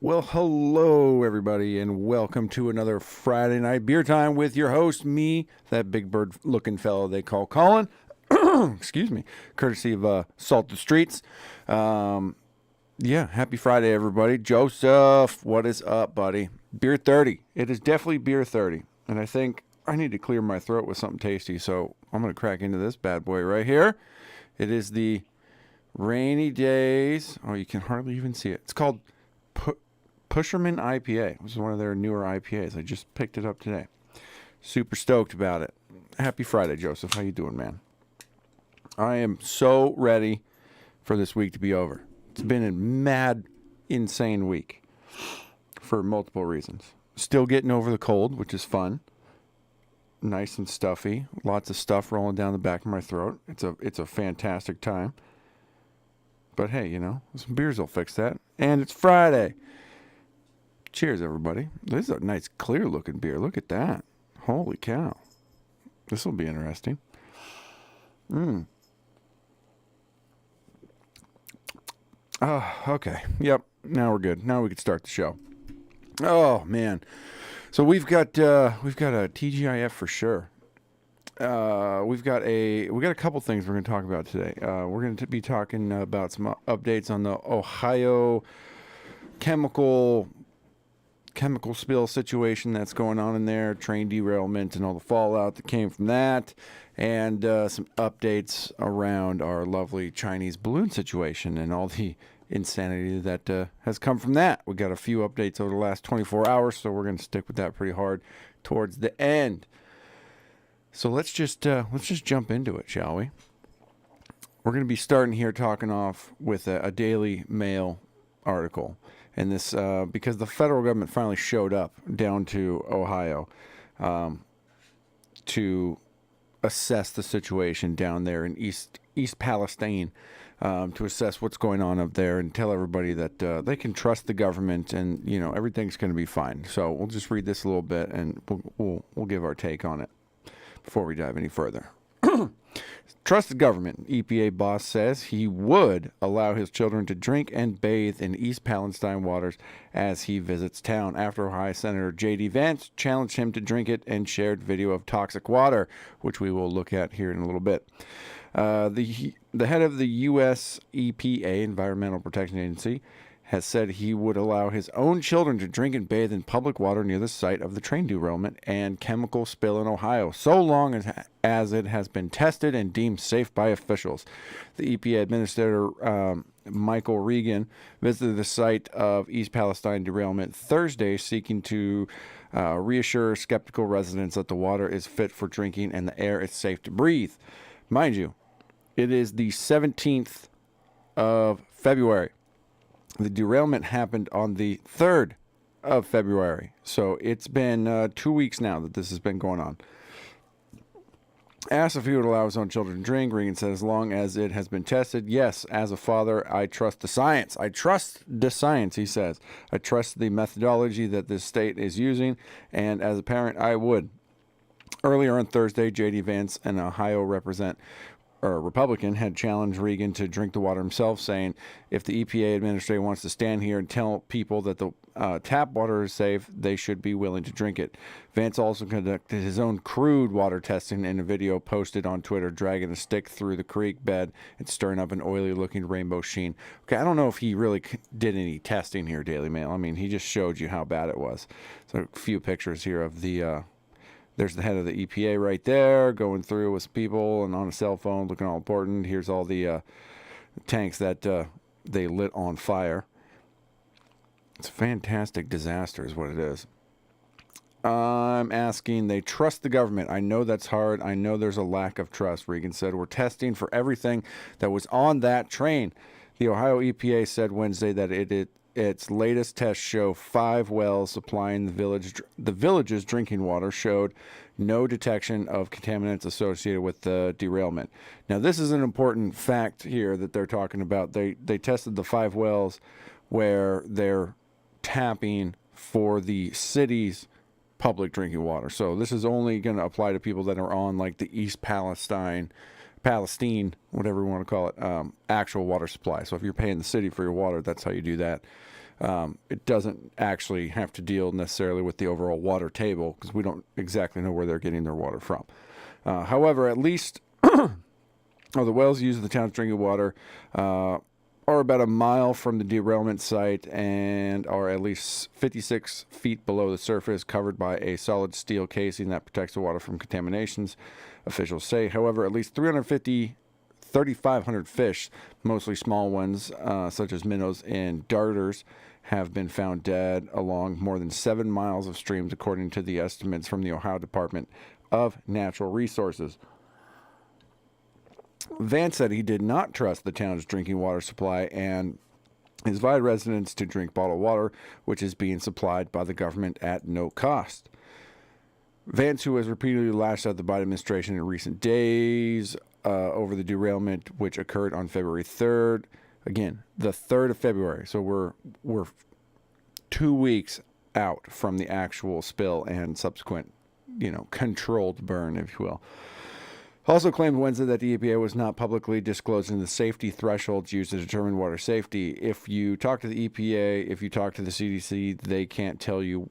Well, hello, everybody, and welcome to another Friday night beer time with your host, me, that big bird looking fellow they call Colin. Excuse me, courtesy of Salted Streets. Happy Friday, everybody. Joseph, what is up, buddy? Beer 30. It is definitely beer 30, and I think I need to clear my throat with something tasty, so I'm going to crack into this bad boy right here. It is the Rainy Days. Oh, you can hardly even see it. It's called Pusherman IPA. This is one of their newer IPAs. I just picked it up today. Super stoked about it. Happy Friday, Joseph. How you doing, man? I am so ready for this week to be over. It's been a mad, insane week for multiple reasons. Still getting over the cold, which is fun. Nice and stuffy. Lots of stuff rolling down the back of my throat. It's a fantastic time. But hey, some beers will fix that. And it's Friday. Cheers, everybody. This is a nice, clear-looking beer. Look at that. Holy cow. This will be interesting. Okay. Yep. Now we're good. Now we can start the show. Oh, man. So we've got a TGIF for sure. We got a couple things we're going to talk about today. We're going to be talking about some updates on the Ohio chemical spill situation that's going on in there, train derailment and all the fallout that came from that, and some updates around our lovely Chinese balloon situation and all the insanity that has come from that. We got a few updates over the last 24 hours, so we're going to stick with that pretty hard towards the end. So let's just jump into it, shall we? We're going to be starting here talking off with a Daily Mail article. And this, because the federal government finally showed up down to Ohio to assess the situation down there in East Palestine, to assess what's going on up there and tell everybody that they can trust the government and everything's going to be fine. So we'll just read this a little bit and we'll give our take on it before we dive any further. Trust the government. EPA boss says he would allow his children to drink and bathe in East Palestine waters as he visits town after Ohio Senator J.D. Vance challenged him to drink it and shared video of toxic water, which we will look at here in a little bit. The head of the U.S. EPA, Environmental Protection Agency, has said he would allow his own children to drink and bathe in public water near the site of the train derailment and chemical spill in Ohio, so long as it has been tested and deemed safe by officials. The EPA Administrator Michael Regan visited the site of East Palestine derailment Thursday, seeking to reassure skeptical residents that the water is fit for drinking and the air is safe to breathe. Mind you, it is the 17th of February. The derailment happened on the 3rd of February. So it's been 2 weeks now that this has been going on. Asked if he would allow his own children to drink, Regan said, as long as it has been tested, yes, as a father, I trust the science. I trust the science, he says. I trust the methodology that this state is using, and as a parent, I would. Earlier on Thursday, J.D. Vance, an Ohio Republican, had challenged Regan to drink the water himself, saying if the EPA administrator wants to stand here and tell people that the tap water is safe, they should be willing to drink it. Vance also conducted his own crude water testing in a video posted on Twitter, dragging a stick through the creek bed and stirring up an oily-looking rainbow sheen. Okay, I don't know if he really did any testing here, Daily Mail. I mean, he just showed you how bad it was. So a few pictures here of the... There's the head of the EPA right there going through with people and on a cell phone looking all important. Here's all the tanks that they lit on fire. It's a fantastic disaster is what it is. I'm asking, they trust the government. I know that's hard. I know there's a lack of trust, Regan said. We're testing for everything that was on that train. The Ohio EPA said Wednesday that its latest tests show 5 wells supplying the village's drinking water showed no detection of contaminants associated with the derailment. Now, this is an important fact here that they're talking about. They tested the 5 wells where they're tapping for the city's public drinking water. So this is only going to apply to people that are on like the East Palestine, whatever you want to call it, actual water supply. So if you're paying the city for your water, that's how you do that. It doesn't actually have to deal necessarily with the overall water table because we don't exactly know where they're getting their water from. However, at least the wells used in the town's drinking water are about a mile from the derailment site and are at least 56 feet below the surface, covered by a solid steel casing that protects the water from contaminations, officials say. However, at least 3,500 fish, mostly small ones, such as minnows and darters, have been found dead along more than 7 miles of streams, according to the estimates from the Ohio Department of Natural Resources. Vance said he did not trust the town's drinking water supply and invited residents to drink bottled water, which is being supplied by the government at no cost. Vance, who has repeatedly lashed out the Biden administration in recent days over the derailment, which occurred on February 3rd. Again, the 3rd of February. So we're 2 weeks out from the actual spill and subsequent, controlled burn, if you will. Also claimed Wednesday that the EPA was not publicly disclosing the safety thresholds used to determine water safety. If you talk to the EPA, if you talk to the CDC, they can't tell you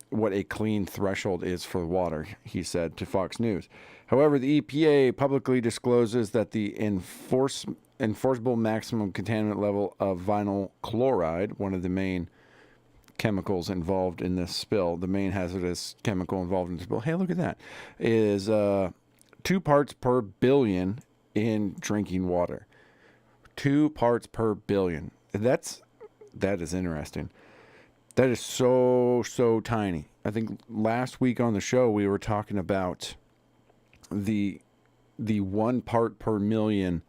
what a clean threshold is for water, he said to Fox News. However, the EPA publicly discloses that the enforceable maximum contaminant level of vinyl chloride, one of the main chemicals involved in this spill, the main hazardous chemical involved in the spill, hey, look at that, is 2 parts per billion in drinking water. 2 parts per billion. That is interesting. That is so tiny. I think last week on the show we were talking about the 1 part per million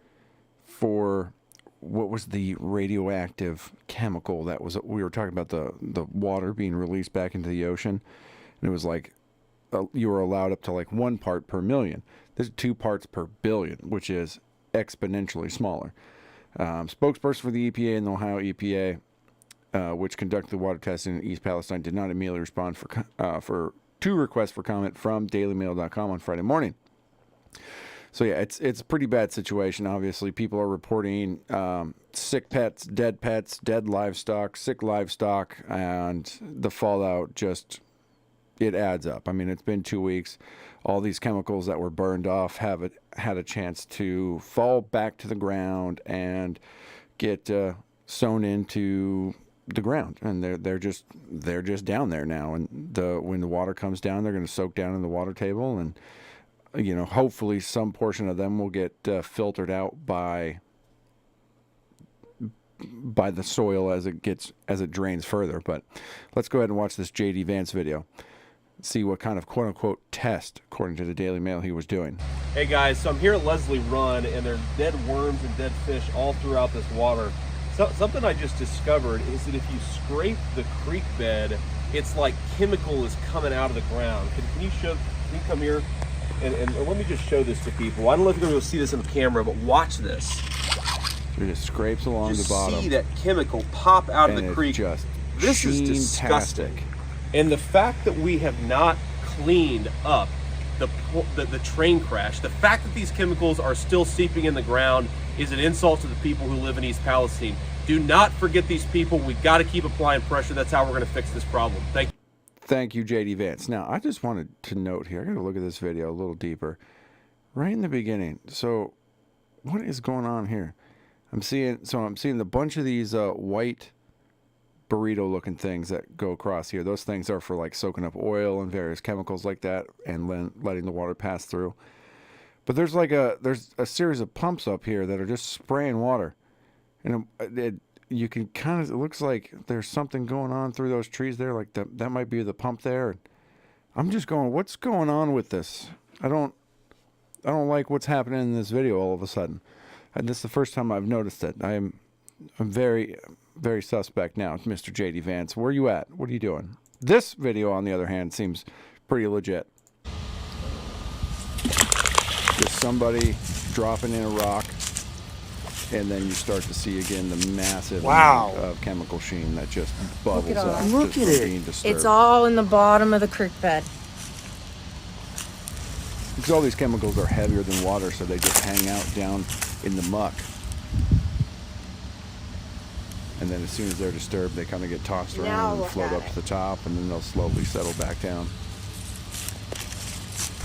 for what was the radioactive chemical that was, we were talking about the water being released back into the ocean, and it was like you were allowed up to like 1 part per million. There's 2 parts per billion, which is exponentially smaller. Spokesperson for the EPA and the Ohio EPA, which conducted the water testing in East Palestine, did not immediately respond for 2 requests for comment from dailymail.com on Friday morning. So yeah, it's a pretty bad situation. Obviously, people are reporting sick pets, dead livestock, sick livestock, and the fallout just, it adds up. I mean, it's been 2 weeks. All these chemicals that were burned off have had a chance to fall back to the ground and get sewn into the ground, and they're just down there now. And when the water comes down, they're going to soak down in the water table, and hopefully some portion of them will get filtered out by the soil as it drains further. But let's go ahead and watch this JD Vance video. See what kind of quote-unquote test, according to the Daily Mail, he was doing. Hey guys, so I'm here at Leslie Run, and there's dead worms and dead fish all throughout this water. So, something I just discovered is that if you scrape the creek bed, it's like chemical is coming out of the ground. Can you come here? And let me just show this to people. I don't know if you're going to see this on camera, but watch this. It just scrapes along the bottom. See that chemical pop out of the creek. This is disgusting. And the fact that we have not cleaned up the train crash, the fact that these chemicals are still seeping in the ground is an insult to the people who live in East Palestine. Do not forget these people. We've got to keep applying pressure. That's how we're going to fix this problem. Thank you. Thank you, JD Vance. Now, I just wanted to note here, I got to look at this video a little deeper. Right in the beginning. So, what is going on here? I'm seeing the bunch of these white burrito-looking things that go across here. Those things are for like soaking up oil and various chemicals like that, and letting the water pass through. But there's a series of pumps up here that are just spraying water, and you can kind of, it looks like there's something going on through those trees there, like that might be the pump there. I'm just going, what's going on with this? I don't like what's happening in this video all of a sudden. And this is the first time I've noticed it. I'm very, very suspect now, Mr. JD Vance. Where are you at? What are you doing? This video, on the other hand, seems pretty legit. Just somebody dropping in a rock, and then you start to see again the massive amount of chemical sheen that just bubbles up. Look at it. It's all in the bottom of the creek bed. Because all these chemicals are heavier than water, so they just hang out down in the muck. And then as soon as they're disturbed, they kind of get tossed around and float up to the top, and then they'll slowly settle back down.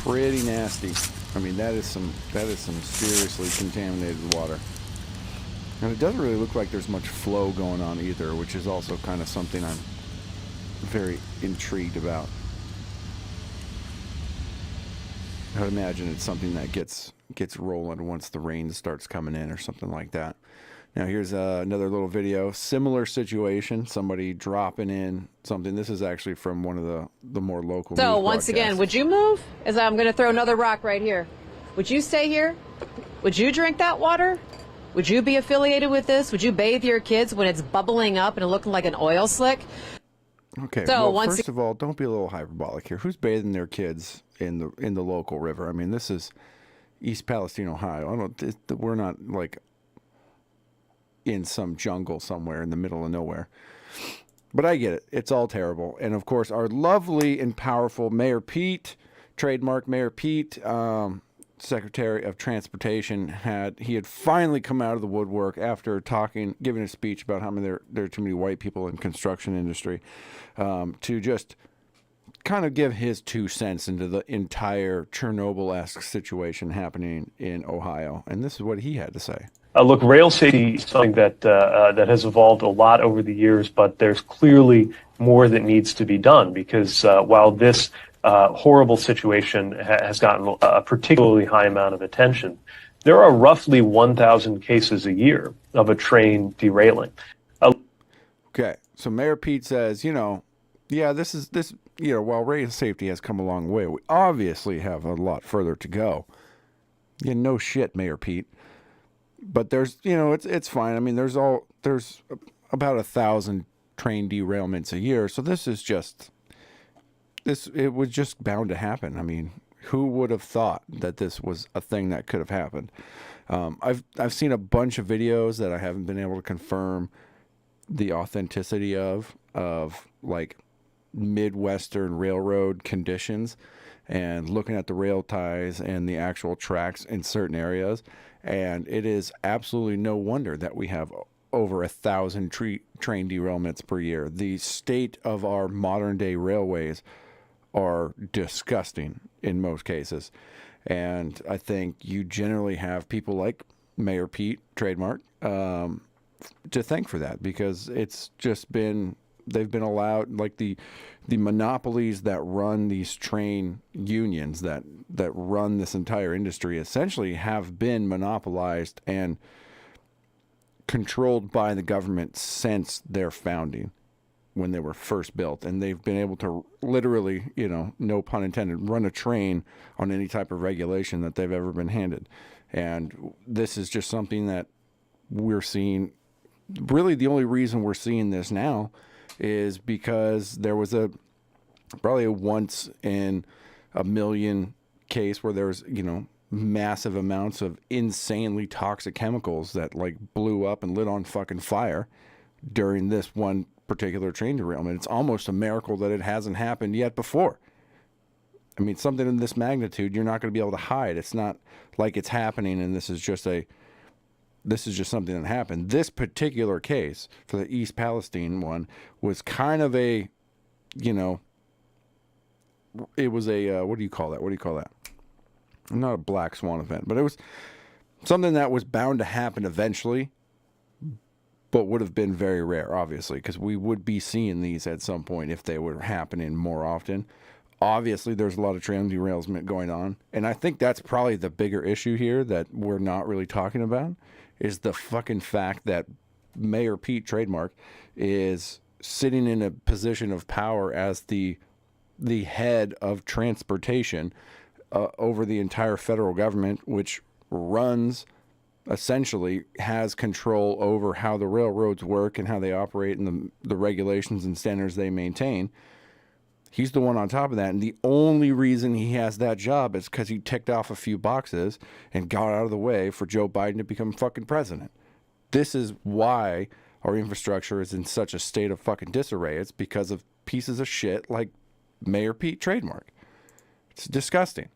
Pretty nasty. I mean, that is some seriously contaminated water. And it doesn't really look like there's much flow going on either, which is also kind of something I'm very intrigued about. I would imagine it's something that gets rolling once the rain starts coming in or something like that. Now here's another little video. Similar situation. Somebody dropping in something. This is actually from one of the more local news So once again, would you move? As I'm going to throw another rock right here. Would you stay here? Would you drink that water? Would you be affiliated with this? Would you bathe your kids when it's bubbling up and looking like an oil slick? Okay. So well, first of all, don't be a little hyperbolic here. Who's bathing their kids in the local river? I mean, this is East Palestine, Ohio. We're not like in some jungle somewhere in the middle of nowhere. But I get it. It's all terrible. And of course, our lovely and powerful Mayor Pete, trademark Mayor Pete, Secretary of Transportation, had finally come out of the woodwork after giving a speech about how there are too many white people in construction industry, to just kind of give his 2 cents into the entire Chernobyl-esque situation happening in Ohio. And this is what he had to say. Look, rail safety is something that has evolved a lot over the years, but there's clearly more that needs to be done because while this horrible situation has gotten a particularly high amount of attention, there are roughly 1,000 cases a year of a train derailing. Okay, so Mayor Pete says, while rail safety has come a long way, we obviously have a lot further to go. Yeah, no shit, Mayor Pete. But there's, it's fine. I mean, there's about 1,000 train derailments a year. So it was just bound to happen. I mean, who would have thought that this was a thing that could have happened? I've seen a bunch of videos that I haven't been able to confirm the authenticity of like Midwestern railroad conditions and looking at the rail ties and the actual tracks in certain areas. And it is absolutely no wonder that we have over 1,000 train derailments per year. The state of our modern day railways are disgusting in most cases. And I think you generally have people like Mayor Pete, trademark, to thank for that, because it's just they've been allowed, like the monopolies that run these train unions that run this entire industry essentially have been monopolized and controlled by the government since their founding, when they were first built. And they've been able to literally, no pun intended, run a train on any type of regulation that they've ever been handed. And this is just something that we're seeing. Really, the only reason we're seeing this now is because there was probably a once in a million case where there was, massive amounts of insanely toxic chemicals that like blew up and lit on fucking fire during this one particular train derailment. It's almost a miracle that it hasn't happened yet before. I mean, something in this magnitude, you're not going to be able to hide. It's not like it's happening and this is just something that happened. This particular case for the East Palestine one was kind of it was a, what do you call that? Not a black swan event, but it was something that was bound to happen eventually, but would have been very rare, obviously, because we would be seeing these at some point if they were happening more often. Obviously, there's a lot of train derailment going on, and I think that's probably the bigger issue here that we're not really talking about, is the fucking fact that Mayor Pete, trademark, is sitting in a position of power as the head of transportation over the entire federal government, which essentially has control over how the railroads work and how they operate and the regulations and standards they maintain. He's the one on top of that. And the only reason he has that job is because he ticked off a few boxes and got out of the way for Joe Biden to become fucking president. This is why our infrastructure is in such a state of fucking disarray. It's because of pieces of shit like Mayor Pete, trademark. It's disgusting.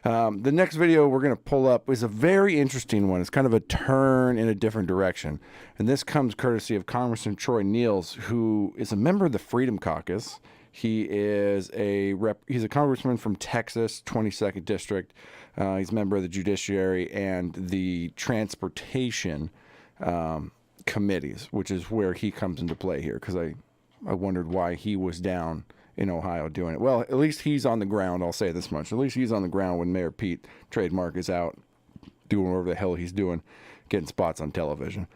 The next video we're going to pull up is a very interesting one. It's kind of a turn in a different direction. And this comes courtesy of Congressman Troy Niels, who is a member of the Freedom Caucus. He is he's a congressman from Texas, 22nd District. He's a member of the Judiciary and the Transportation committees, which is where he comes into play here, because I wondered why he was down in Ohio doing it. Well, at least he's on the ground, I'll say this much. At least he's on the ground when Mayor Pete Trademark is out doing whatever the hell he's doing, getting spots on television.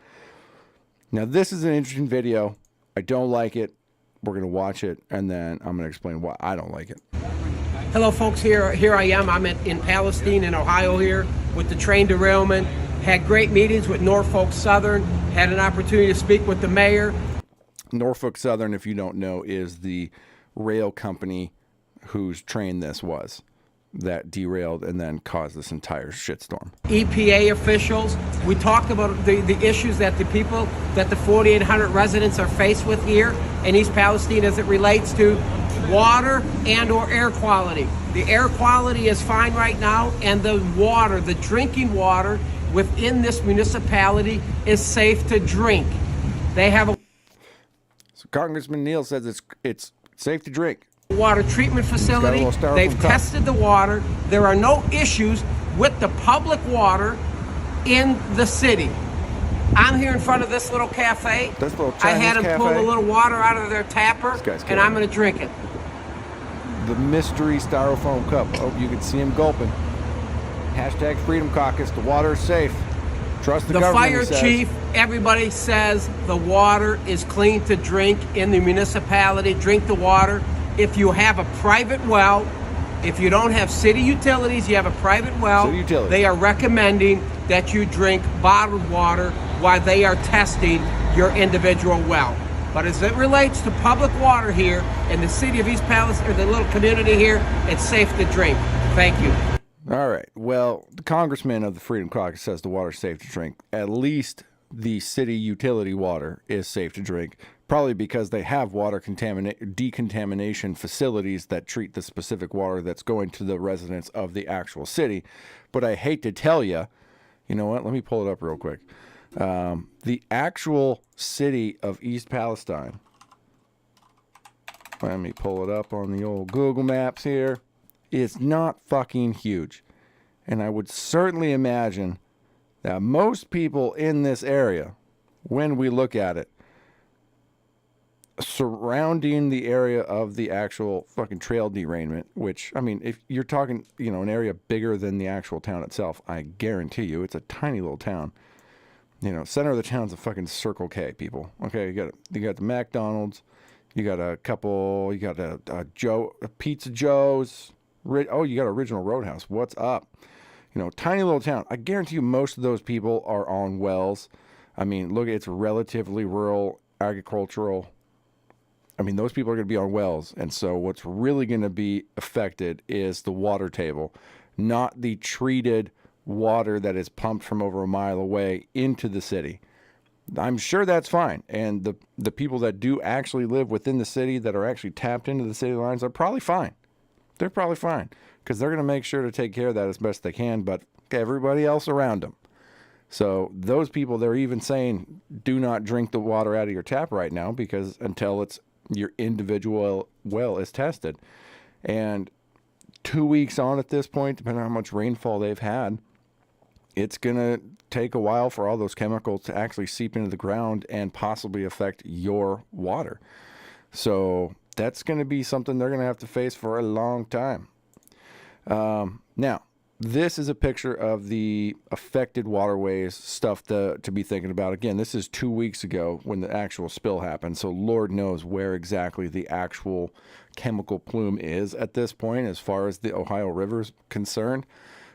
Now, this is an interesting video. I don't like it. We're going to watch it, and then I'm going to explain why I don't like it. Hello, folks. Here I am. I'm in Palestine, in Ohio here with the train derailment. Had great meetings with Norfolk Southern. Had an opportunity to speak with the mayor. Norfolk Southern, if you don't know, is the rail company whose train this was that derailed and then caused this entire shitstorm. EPA officials. We talked about the issues that the 4,800 residents are faced with here in East Palestine as it relates to water and or air quality. The air quality is fine right now, and the water, the drinking water within this municipality is safe to drink. They have a Congressman Neal says it's safe to drink. Water treatment facility. They've tested the water. There are no issues with the public water in the city. I'm here in front of this little cafe. I had them pull a little water out of their tapper, and I'm going to drink it. The mystery styrofoam cup. Oh, you can see him gulping. Hashtag Freedom Caucus. The water is safe. Trust the government. The fire chief, everybody says the water is clean to drink in the municipality. Drink the water. If you have a private well, if you don't have city utilities, you have a private well, they are recommending that you drink bottled water while they are testing your individual well. But as it relates to public water here in the city of East Palestine, or the little community here, it's safe to drink. Thank you. All right. Well, the congressman of the Freedom Caucus says the water's safe to drink. At least the city utility water is safe to drink, probably because they have water decontamination facilities that treat the specific water that's going to the residents of the actual city. But I hate to tell you, you know what? Let me pull it up real quick. The actual city of East Palestine. Let me pull it up on the old Google Maps here. It's not fucking huge. And I would certainly imagine that most people in this area, when we look at it, surrounding the area of the actual fucking trail derailment, which, I mean, if you're talking, you know, an area bigger than the actual town itself, I guarantee you it's a tiny little town. You know, center of the town's a fucking Circle K, people. Okay, you got the McDonald's, you got a Pizza Joe's. Oh, you got Original Roadhouse. What's up? You know, tiny little town. I guarantee you most of those people are on wells. I mean, look, it's relatively rural, agricultural. I mean, those people are going to be on wells. And so what's really going to be affected is the water table, not the treated water that is pumped from over a mile away into the city. I'm sure that's fine. And the people that do actually live within the city that are actually tapped into the city lines are probably fine. They're probably fine because they're going to make sure to take care of that as best they can, but everybody else around them. So those people, they're even saying, do not drink the water out of your tap right now because until it's your individual well is tested. And 2 weeks on at this point, depending on how much rainfall they've had, it's going to take a while for all those chemicals to actually seep into the ground and possibly affect your water. So that's going to be something they're going to have to face for a long time. Now, this is a picture of the affected waterways, stuff to be thinking about. Again, this is 2 weeks ago when the actual spill happened, so Lord knows where exactly the actual chemical plume is at this point as far as the Ohio River is concerned.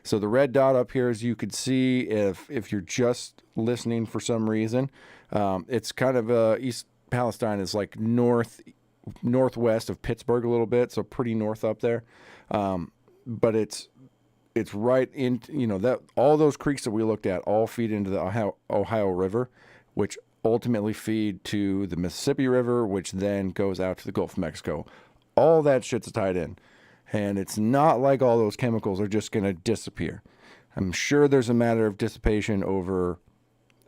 So the red dot up here, as you could see, if you're just listening for some reason, it's kind of East Palestine is like northwest of Pittsburgh a little bit, so pretty north up there. But it's right in, you know, that all those creeks that we looked at all feed into the Ohio River, which ultimately feed to the Mississippi River, which then goes out to the Gulf of Mexico. All that shit's tied in. And it's not like all those chemicals are just going to disappear. I'm sure there's a matter of dissipation over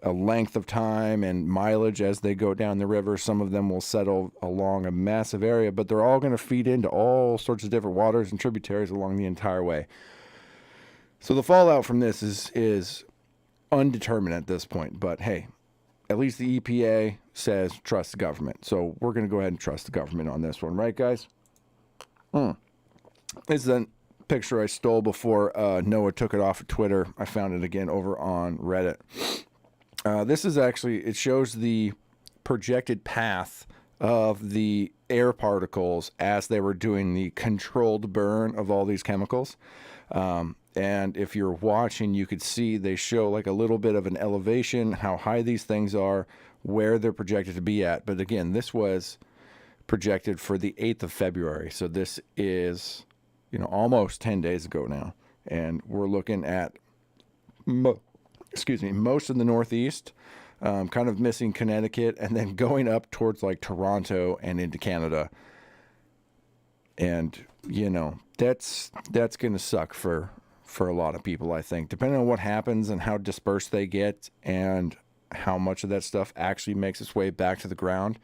a length of time and mileage as they go down the river. Some of them will settle along a massive area, but they're all going to feed into all sorts of different waters and tributaries along the entire way. So the fallout from this is undetermined at this point. But hey, at least the EPA says trust the government. So we're going to go ahead and trust the government on this one. Right, guys? This is a picture I stole before Noah took it off of Twitter. I found it again over on Reddit. This is actually, it shows the projected path of the air particles as they were doing the controlled burn of all these chemicals. And if you're watching, you could see they show like a little bit of an elevation, how high these things are, where they're projected to be at. But again, this was projected for the 8th of February. So this is, almost 10 days ago now. And we're looking at most of the Northeast, kind of missing Connecticut, and then going up towards like Toronto and into Canada. And, that's going to suck for a lot of people, I think, depending on what happens and how dispersed they get and how much of that stuff actually makes its way back to the ground.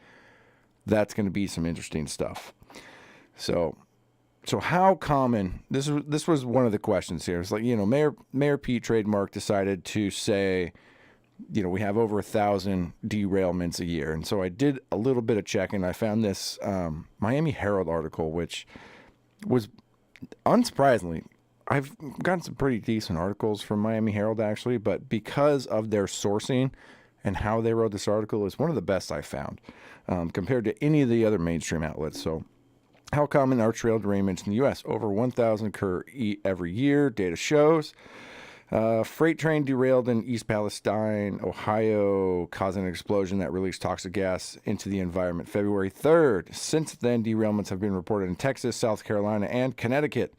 That's going to be some interesting stuff. So how common, this was one of the questions here. It's like, Mayor Pete Trademark decided to say, we have over 1,000 derailments a year. And so I did a little bit of checking. I found this Miami Herald article, which was unsurprisingly, I've gotten some pretty decent articles from Miami Herald actually, but because of their sourcing and how they wrote this article, is one of the best I found compared to any of the other mainstream outlets. So how common are trail derailments in the U.S.? Over 1,000 occur every year, data shows. Freight train derailed in East Palestine, Ohio, causing an explosion that released toxic gas into the environment February 3rd. Since then, derailments have been reported in Texas, South Carolina, and Connecticut.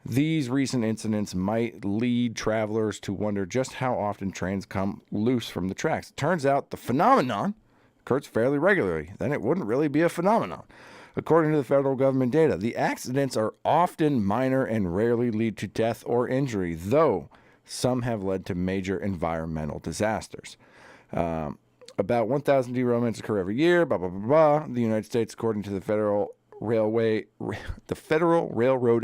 These recent incidents might lead travelers to wonder just how often trains come loose from the tracks. It turns out the phenomenon occurs fairly regularly. Then it wouldn't really be a phenomenon. According to the federal government data, the accidents are often minor and rarely lead to death or injury, though some have led to major environmental disasters. About 1,000 derailments occur every year, blah, blah, blah, blah. The United States, according to the Federal Railroad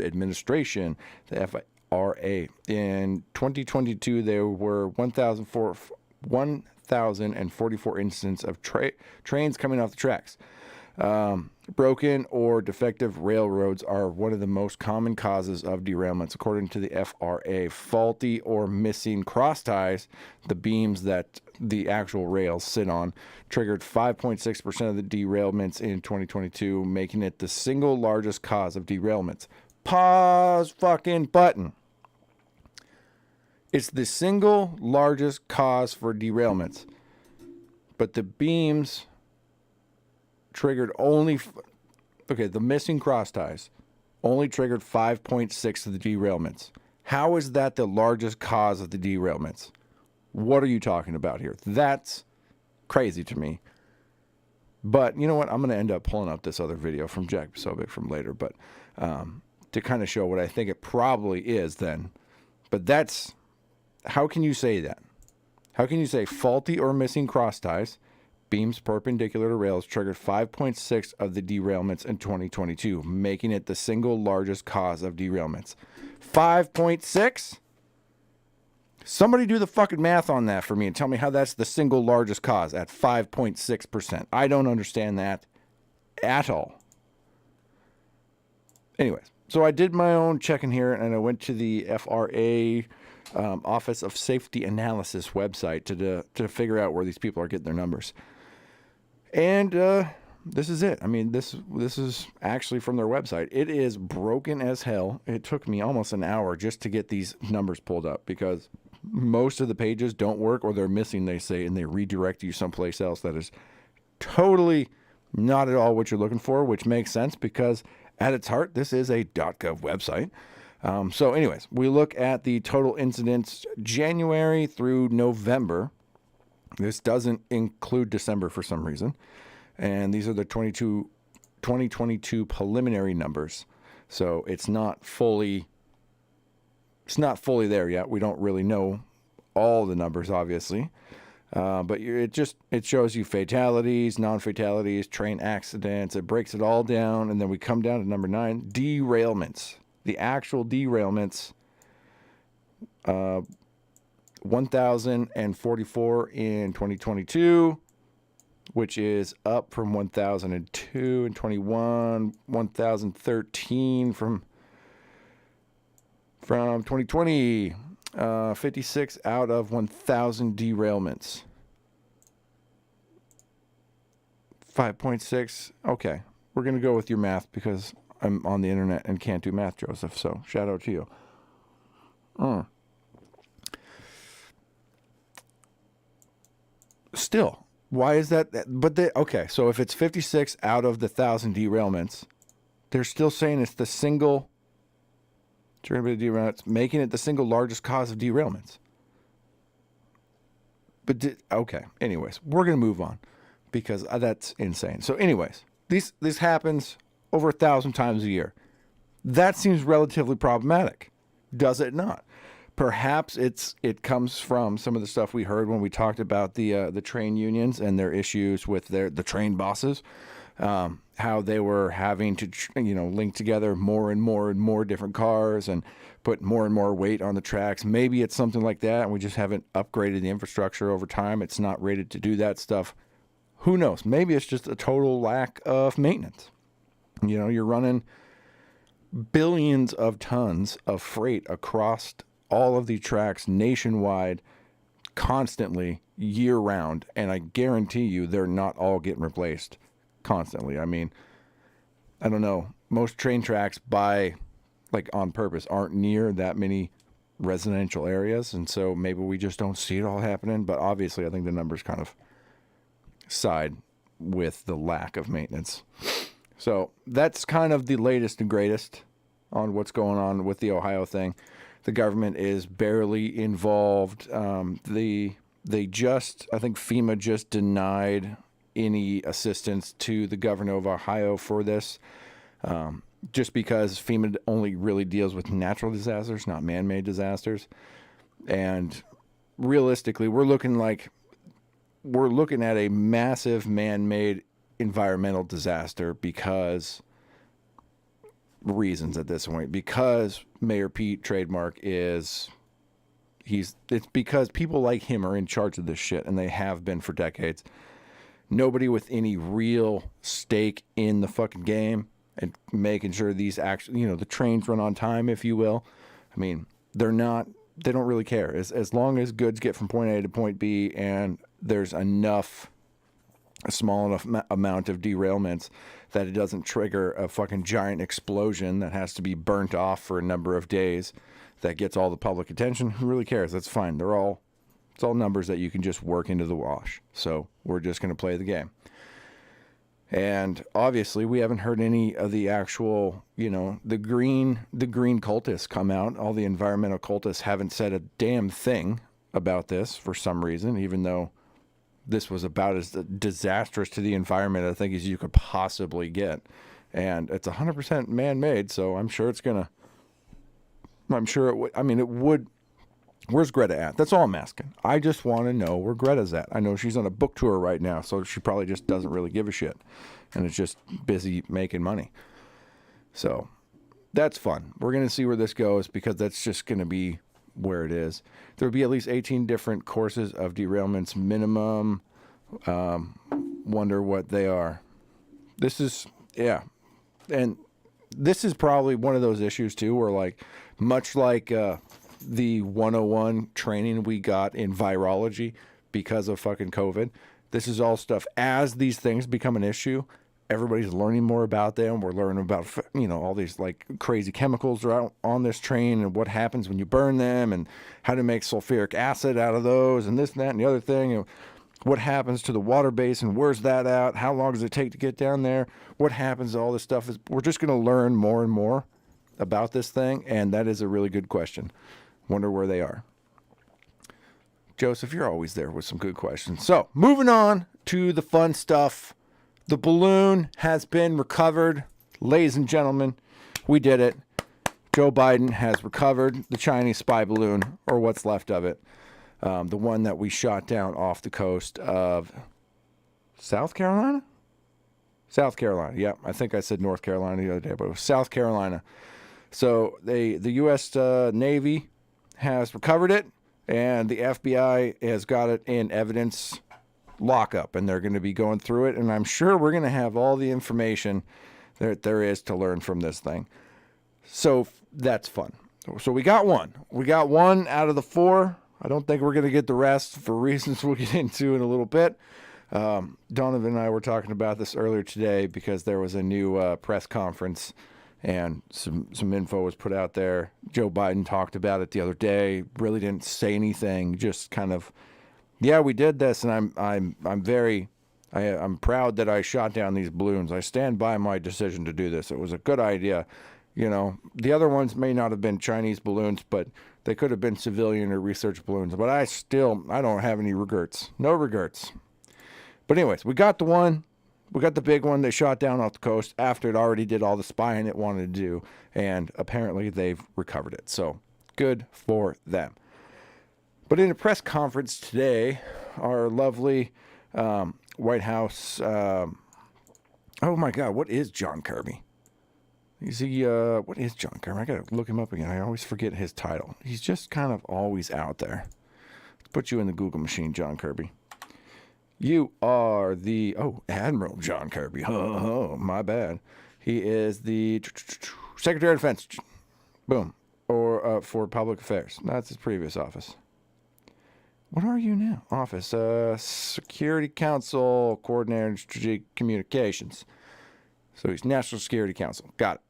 Administration, the FRA. In 2022, there were 1,044 incidents of trains coming off the tracks. Broken or defective railroads are one of the most common causes of derailments, according to the FRA. Faulty or missing cross ties, the beams that the actual rails sit on, triggered 5.6% of the derailments in 2022, making it the single largest cause of derailments. Pause fucking button. It's the single largest cause for derailments. But the beams triggered only, the missing cross ties only triggered 5.6 of the derailments. How is that the largest cause of the derailments? What are you talking about here? That's crazy to me. But you know what? I'm going to end up pulling up this other video from Jack Posobiec from later, but to kind of show what I think it probably is then. But that's, how can you say that? How can you say faulty or missing cross ties, beams perpendicular to rails, triggered 5.6 of the derailments in 2022, making it the single largest cause of derailments? 5.6? Somebody do the fucking math on that for me and tell me how that's the single largest cause at 5.6%. I don't understand that at all. Anyways, so I did my own checking here, and I went to the FRA Office of Safety Analysis website to figure out where these people are getting their numbers. And this is it. I mean, this is actually from their website. It is broken as hell. It took me almost an hour just to get these numbers pulled up because most of the pages don't work or they're missing, they say, and they redirect you someplace else that is totally not at all what you're looking for, which makes sense because at its heart, this is a .gov website. So anyways, we look at the total incidents January through November. This doesn't include December for some reason. And these are the 2022 preliminary numbers. So it's not fully there yet. We don't really know all the numbers, obviously. But it shows you fatalities, non-fatalities, train accidents. It breaks it all down. And then we come down to number 9, derailments. The actual derailments, 1,044 in 2022, which is up from 1,002 in 21, 1,013 from 2020. 56 out of 1,000 derailments. 5.6. Okay, we're going to go with your math because I'm on the internet and can't do math, Joseph. So shout out to you. Still, why is that? Okay, so if it's 56 out of the 1,000 derailments, they're still saying it's the single derailments, making it the single largest cause of derailments. But okay, anyways, we're gonna move on because that's insane. So, anyways, this happens over 1,000 times a year. That seems relatively problematic, does it not? Perhaps it comes from some of the stuff we heard when we talked about the train unions and their issues with the train bosses. How they were having to, link together more and more different cars and put more and more weight on the tracks. Maybe it's something like that, and we just haven't upgraded the infrastructure over time. It's not rated to do that stuff. Who knows? Maybe it's just a total lack of maintenance. You're running billions of tons of freight across all of the tracks nationwide, constantly, year-round, and I guarantee you they're not all getting replaced constantly. I mean, I don't know. Most train tracks on purpose aren't near that many residential areas, and so maybe we just don't see it all happening. But obviously, I think the numbers kind of side with the lack of maintenance. So that's kind of the latest and greatest on what's going on with the Ohio thing. The government is barely involved. I think FEMA just denied any assistance to the governor of Ohio for this, just because FEMA only really deals with natural disasters, not man-made disasters. And realistically, we're looking at a massive man-made environmental disaster because reasons at this point. Because Mayor Pete Trademark it's because people like him are in charge of this shit, and they have been for decades. Nobody with any real stake in the fucking game and making sure these the trains run on time, if you will. I mean, they don't really care. As long as goods get from point A to point B and there's a small enough amount of derailments that it doesn't trigger a fucking giant explosion that has to be burnt off for a number of days that gets all the public attention, who really cares? That's fine. It's all numbers that you can just work into the wash. So we're just going to play the game. And obviously we haven't heard any of the actual, the green cultists come out. All the environmental cultists haven't said a damn thing about this for some reason, even though this was about as disastrous to the environment, I think, as you could possibly get. And it's 100% man-made, so I'm sure it would. Where's Greta at? That's all I'm asking. I just want to know where Greta's at. I know she's on a book tour right now, so she probably just doesn't really give a shit. And it's just busy making money. So that's fun. We're going to see where this goes because that's just going to be where it is. There will be at least 18 different courses of derailments minimum. Wonder what they are. And this is probably one of those issues too where much like the 101 training we got in virology because of fucking COVID, this is all stuff as these things become an issue. Everybody's learning more about them. We're learning about, all these crazy chemicals are out on this train and what happens when you burn them and how to make sulfuric acid out of those and this and that and the other thing. What happens to the water basin? Where's that at? How long does it take to get down there? What happens to all this stuff? We're just going to learn more and more about this thing, and that is a really good question. Wonder where they are. Joseph, you're always there with some good questions. So, moving on to the fun stuff. The balloon has been recovered. Ladies and gentlemen, We did it. Joe Biden has recovered the Chinese spy balloon, or what's left of it. The one that we shot down off the coast of South Carolina? South Carolina. Yep, I think I said North Carolina the other day, but it was South Carolina. So the U.S. Navy has recovered it, and the FBI has got it in evidence lockup, and they're going to be going through it, and I'm sure we're going to have all the information that there is to learn from this thing. So that's fun. So we got one. We got one out of the 4. I don't think we're going to get the rest for reasons we'll get into in a little bit. Donovan and I were talking about this earlier today because there was a new press conference and some info was put out there. Joe Biden talked about it the other day, really didn't say anything, just kind of, yeah, we did this, and I'm proud that I shot down these balloons. I stand by my decision to do this. It was a good idea. You know, the other ones may not have been Chinese balloons, but they could have been civilian or research balloons. But I don't have any regrets. No regrets. But anyways, we got the one. We got the big one they shot down off the coast after it already did all the spying it wanted to do. And apparently they've recovered it. So good for them. But in a press conference today, our lovely White House, oh my God, what is John Kirby? What is John Kirby? I gotta look him up again. I always forget his title. He's just kind of always out there. Let's put you in the Google machine, John Kirby. You are the, Admiral John Kirby. Oh, my bad. He is the Secretary of Defense. Boom. Or for Public Affairs. That's his previous office. What are you now? Office. Security Council Coordinator and Strategic Communications. So he's National Security Council. Got it.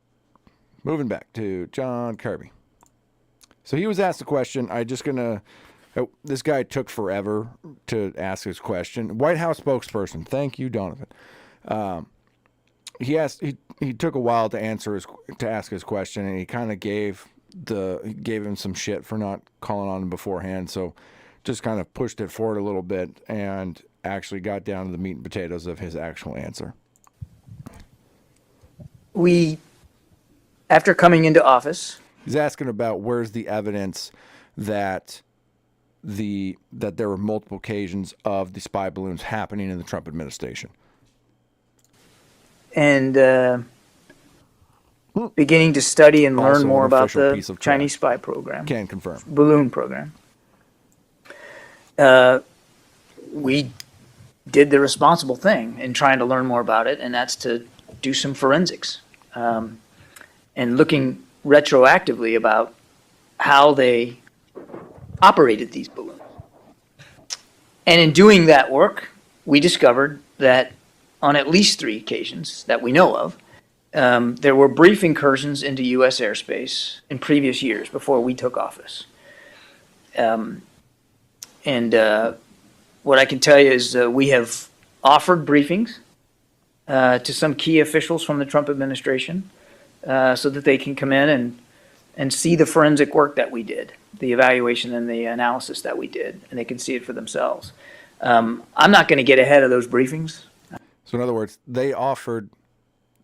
Moving back to John Kirby. So he was asked a question. This guy took forever to ask his question. White House spokesperson. Thank you, Donovan. He took a while to ask his question, and he kind of gave him some shit for not calling on him beforehand. So just kind of pushed it forward a little bit and actually got down to the meat and potatoes of his actual answer. After coming into office, he's asking about where's the evidence that there were multiple occasions of the spy balloons happening in the Trump administration. And beginning to study and learn more about the Chinese spy program. Can confirm. Balloon program. We did the responsible thing in trying to learn more about it, and that's to do some forensics. And looking retroactively about how they operated these balloons. And in doing that work, we discovered that on at least 3 occasions that we know of, there were brief incursions into U.S. airspace in previous years before we took office. What I can tell you is we have offered briefings to some key officials from the Trump administration so that they can come in and see the forensic work that we did, the evaluation and the analysis that we did, and they can see it for themselves. I'm not going to get ahead of those briefings. So in other words, they offered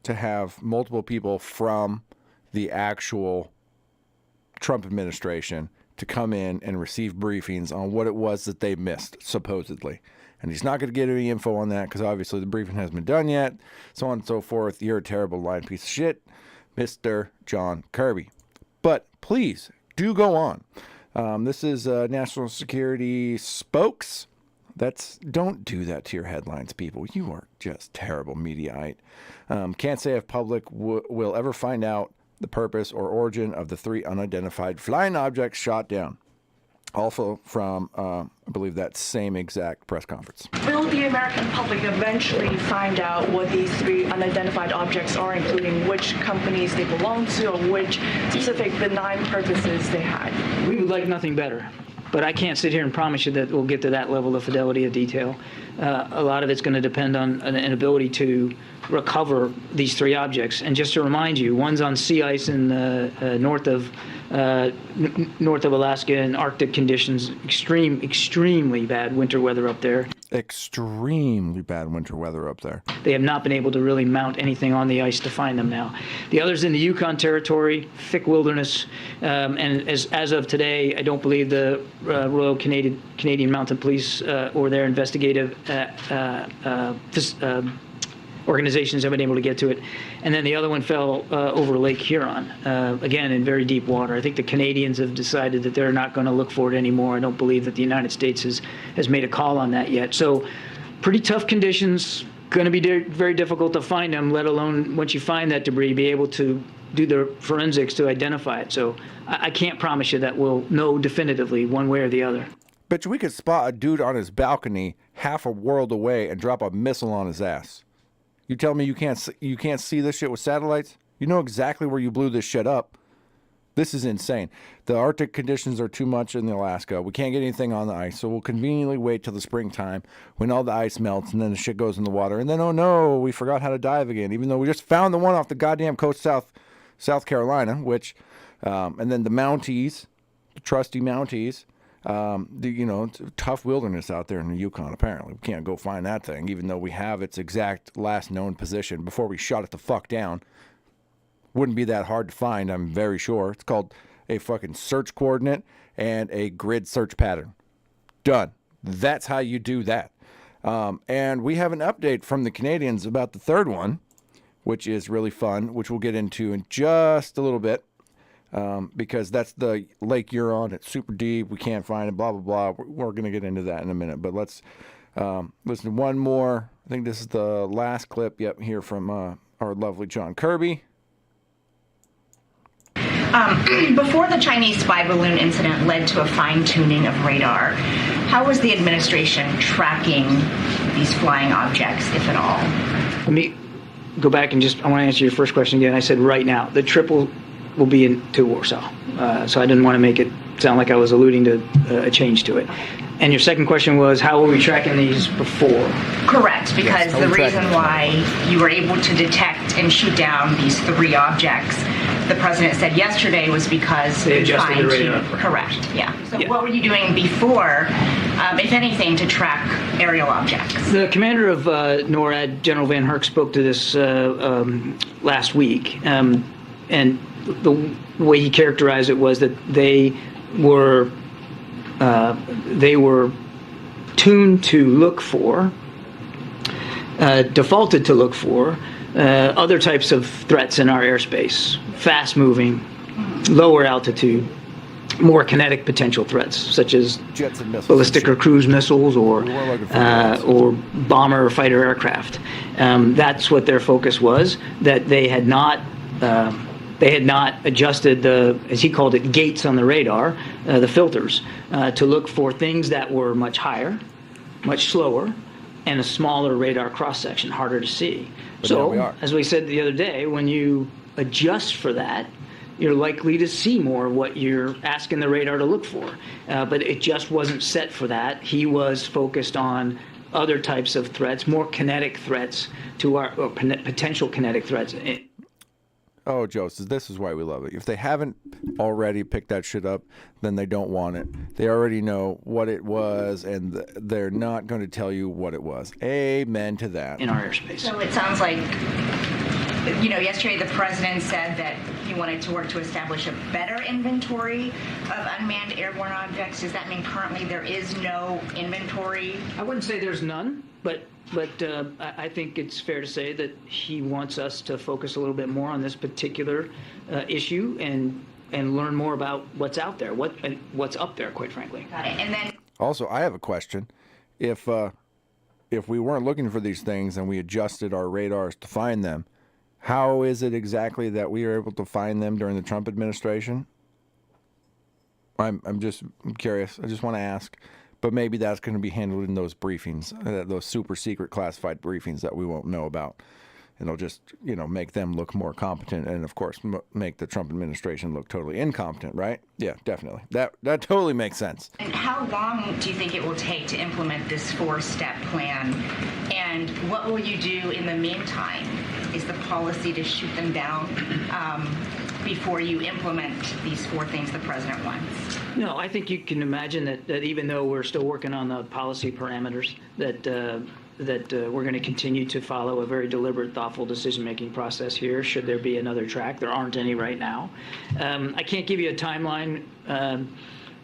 to have multiple people from the actual Trump administration to come in and receive briefings on what it was that they missed, supposedly. And he's not going to get any info on that because obviously the briefing hasn't been done yet, so on and so forth. You're a terrible lying piece of shit, Mr. John Kirby. But please do go on. This is National Security Spokes. Don't do that to your headlines, people. You are just terrible Mediaite. Can't say if public will ever find out the purpose or origin of the 3 unidentified flying objects shot down. Also from, I believe, that same exact press conference. Will the American public eventually find out what these 3 unidentified objects are, including which companies they belong to or which specific benign purposes they had? We would like nothing better. But I can't sit here and promise you that we'll get to that level of fidelity of detail. A lot of it's going to depend on an ability to recover these 3 objects. And just to remind you, one's on sea ice in north of Alaska in Arctic conditions, extremely bad winter weather up there. Extremely bad winter weather up there. They have not been able to really mount anything on the ice to find them now. The others in the Yukon Territory, thick wilderness, and as of today, I don't believe the Royal Canadian Mounted Police or their investigative organizations have been able to get to it. And then the other one fell over Lake Huron, again in very deep water. I think the Canadians have decided that they're not going to look for it anymore. I don't believe that the United States has made a call on that yet. So pretty tough conditions, going to be very difficult to find them, let alone once you find that debris, be able to do the forensics to identify it. So I can't promise you that we'll know definitively one way or the other. Bet you we could spot a dude on his balcony half a world away and drop a missile on his ass. You tell me you can't see this shit with satellites? You know exactly where you blew this shit up. This is insane. The Arctic conditions are too much in Alaska. We can't get anything on the ice, so we'll conveniently wait till the springtime when all the ice melts and then the shit goes in the water. And then, oh no, we forgot how to dive again, even though we just found the one off the goddamn coast South Carolina, which, and then the Mounties, the trusty Mounties. It's a tough wilderness out there in the Yukon, apparently. We can't go find that thing, even though we have its exact last known position before we shot it the fuck down. Wouldn't be that hard to find, I'm very sure. It's called a fucking search coordinate and a grid search pattern. Done. That's how you do that. And we have an update from the Canadians about the third one, which is really fun, which we'll get into in just a little bit. Because that's the Lake Huron. It's super deep. We can't find it, blah, blah, blah. We're going to get into that in a minute. But let's listen to one more. I think this is the last clip, here from our lovely John Kirby. Before the Chinese spy balloon incident led to a fine-tuning of radar, how was the administration tracking these flying objects, if at all? Let me go back and I want to answer your first question again. I said right now. The triple will be into Warsaw. So I didn't want to make it sound like I was alluding to a change to it. And your second question was, how were we tracking these before? Correct, because the reason why you were able to detect and shoot down these three objects, the president said yesterday, was because they adjusted the radar. Correct, So what were you doing before, if anything, to track aerial objects? The commander of NORAD, General Van Herk, spoke to this last week. And the way he characterized it was that they were tuned to look for, defaulted to look for other types of threats in our airspace, fast-moving, lower altitude, more kinetic potential threats, such as jets and missiles, ballistic or cruise missiles, or bomber or fighter aircraft. That's what their focus was. That they had not adjusted the, as he called it, gates on the radar, the filters, to look for things that were much higher, much slower, and a smaller radar cross-section, harder to see. But so, as we said the other day, when you adjust for that, you're likely to see more of what you're asking the radar to look for. But it just wasn't set for that. He was focused on other types of threats, more kinetic threats to our, or potential kinetic threats. Oh, Joseph, this is why we love it. If they haven't already picked that shit up, then they don't want it. They already know what it was, and they're not going to tell you what it was. Amen to that. In our airspace. So it sounds like, yesterday the president said that he wanted to work to establish a better inventory of unmanned airborne objects. Does that mean currently there is no inventory? I wouldn't say there's none, but I think it's fair to say that he wants us to focus a little bit more on this particular issue and learn more about what's out there, what's up there, quite frankly. Got it. And then also, I have a question. If we weren't looking for these things and we adjusted our radars to find them, how is it exactly that we were able to find them during the Trump administration? I'm just curious. I just want to ask. But maybe that's going to be handled in those briefings, those super secret classified briefings that we won't know about. And it'll just, make them look more competent and, of course, make the Trump administration look totally incompetent, right? Yeah, definitely. That totally makes sense. And how long do you think it will take to implement this 4-step plan? And what will you do in the meantime? Is the policy to shoot them down before you implement these 4 things the president wants? No, I think you can imagine that even though we're still working on the policy parameters, that we're going to continue to follow a very deliberate, thoughtful decision-making process here. Should there be another track, there aren't any right now. I can't give you a timeline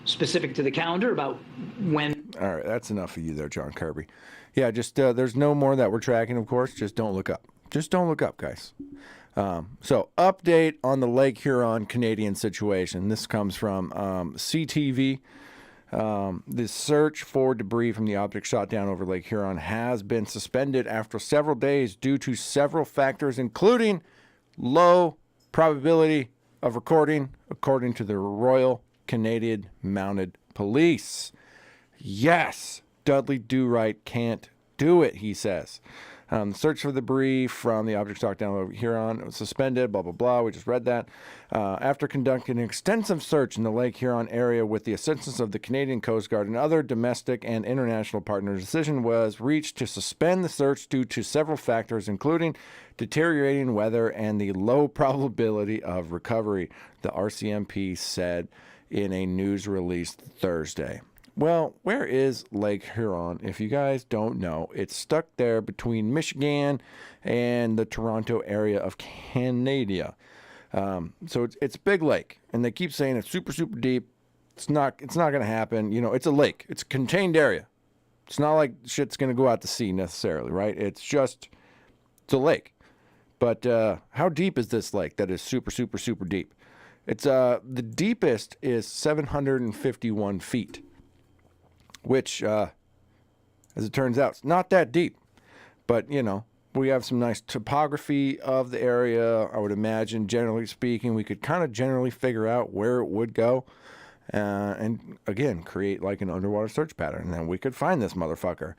specific to the calendar about when. All right, that's enough of you there, John Kirby. Yeah, just there's no more that we're tracking, of course. Just don't look up. Just don't look up, guys. So, update on the Lake Huron Canadian situation. This comes from CTV. The search for debris from the object shot down over Lake Huron has been suspended after several days due to several factors, including low probability of recording, according to the Royal Canadian Mounted Police. Yes, Dudley Do-Right can't do it, he says. The search for the debris from the object shot down over Huron was suspended, blah, blah, blah. We just read that. After conducting an extensive search in the Lake Huron area with the assistance of the Canadian Coast Guard and other domestic and international partners, a decision was reached to suspend the search due to several factors, including deteriorating weather and the low probability of recovery, the RCMP said in a news release Thursday. Well, where is Lake Huron? If you guys don't know, it's stuck there between Michigan and the Toronto area of Canada. So it's a big lake, and they keep saying it's super, super deep. It's not going to happen. You know, it's a lake. It's a contained area. It's not like shit's going to go out to sea necessarily, right? It's a lake. But how deep is this lake that is super, super, super deep? It's the deepest is 751 feet. Which, as it turns out, it's not that deep. But, you know, we have some nice topography of the area. I would imagine, generally speaking, we could kind of generally figure out where it would go. And, again, create like an underwater search pattern. And then we could find this motherfucker.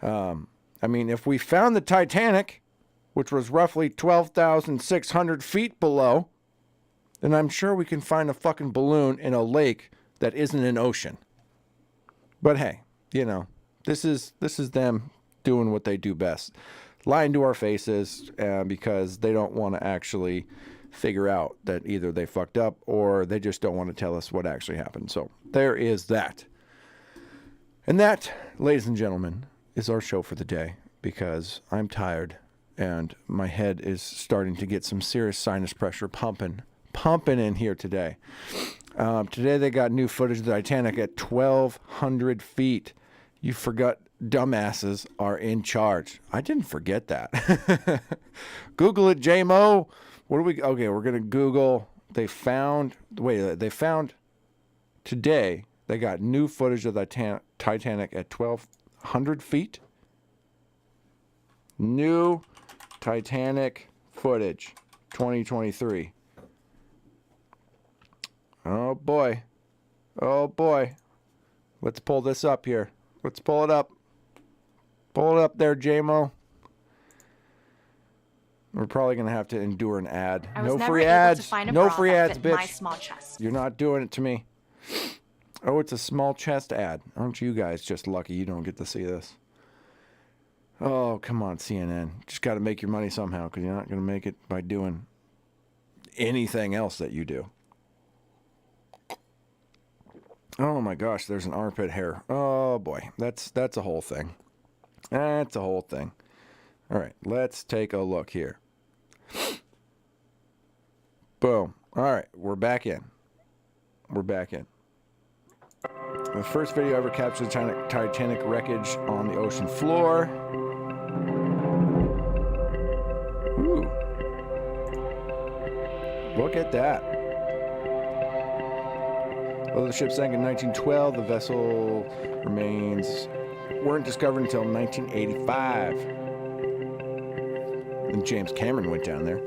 I mean, if we found the Titanic, which was roughly 12,600 feet below, then I'm sure we can find a fucking balloon in a lake that isn't an ocean. But hey, you know, this is them doing what they do best. Lying to our faces because they don't want to actually figure out that either they fucked up or they just don't want to tell us what actually happened. So there is that. And that, ladies and gentlemen, is our show for the day because I'm tired and my head is starting to get some serious sinus pressure pumping in here today. Today they got new footage of the Titanic at 1,200 feet. You forgot dumbasses are in charge. I didn't forget that. Google it, J-Mo. Okay, we're going to Google. They found today they got new footage of the Titanic at 1,200 feet. New Titanic footage, 2023. Oh boy. Let's pull this up here. Let's pull it up. Pull it up there, J-Mo. We're probably going to have to endure an ad. No free ads. No free ads, bitch. My small chest. You're not doing it to me. Oh, it's a small chest ad. Aren't you guys just lucky you don't get to see this? Oh, come on, CNN. Just got to make your money somehow because you're not going to make it by doing anything else that you do. Oh my gosh, there's an armpit hair. Oh boy, that's a whole thing. That's a whole thing. All right, let's take a look here. Boom. All right, we're back in. The first video ever captured Titanic wreckage on the ocean floor. Ooh. Look at that. Although the ship sank in 1912, the vessel remains weren't discovered until 1985. And James Cameron went down there.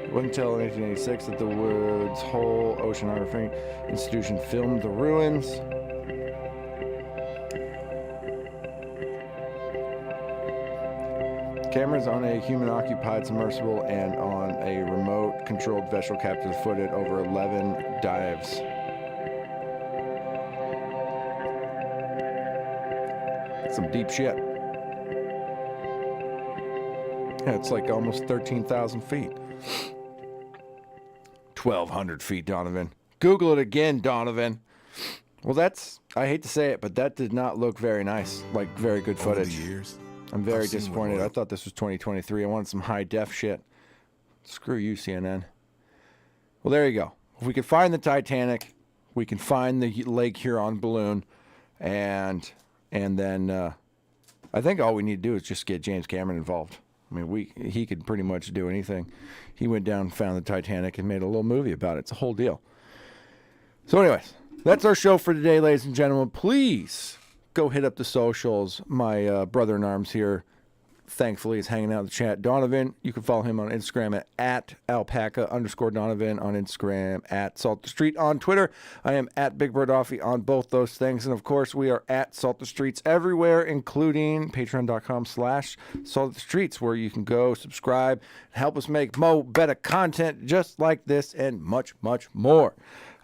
It wasn't until 1986 that the Woods Hole Oceanography Institution filmed the ruins. Cameras on a human-occupied submersible and on a remote-controlled vessel captured the footage over 11 dives. Some deep shit. Yeah, it's like almost 13,000 feet. 1,200 feet, Donovan. Google it again, Donovan. Well, I hate to say it, but that did not look very nice. Like, very good footage. I'm very disappointed. I thought this was 2023. I wanted some high-def shit. Screw you, CNN. Well, there you go. If we can find the Titanic, we can find the Lake Huron balloon, and then I think all we need to do is just get James Cameron involved. I mean, he could pretty much do anything. He went down, found the Titanic, and made a little movie about it. It's a whole deal. So anyways, that's our show for today, ladies and gentlemen. Please go hit up the socials. My brother-in-arms here, thankfully, is hanging out in the chat. Donovan, you can follow him on Instagram at alpaca_Donovan on Instagram, at Salt the Street on Twitter. I am at Big Bird Offie on both those things. And, of course, we are at Salt the Streets everywhere, including patreon.com/Salt the Streets, where you can go subscribe and help us make better content just like this and much, much more.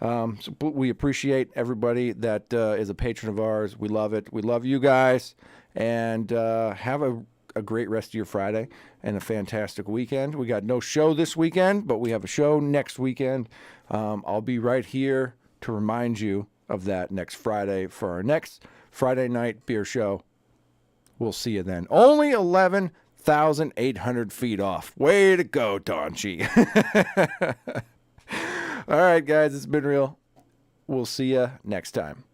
So we appreciate everybody that is a patron of ours. We love it. We love you guys. And have a great rest of your Friday and a fantastic weekend. We got no show this weekend, but we have a show next weekend. I'll be right here to remind you of that next Friday for our next Friday night beer show. We'll see you then. Only 11,800 feet off. Way to go, Donchi. All right, guys, it's been real. We'll see you next time.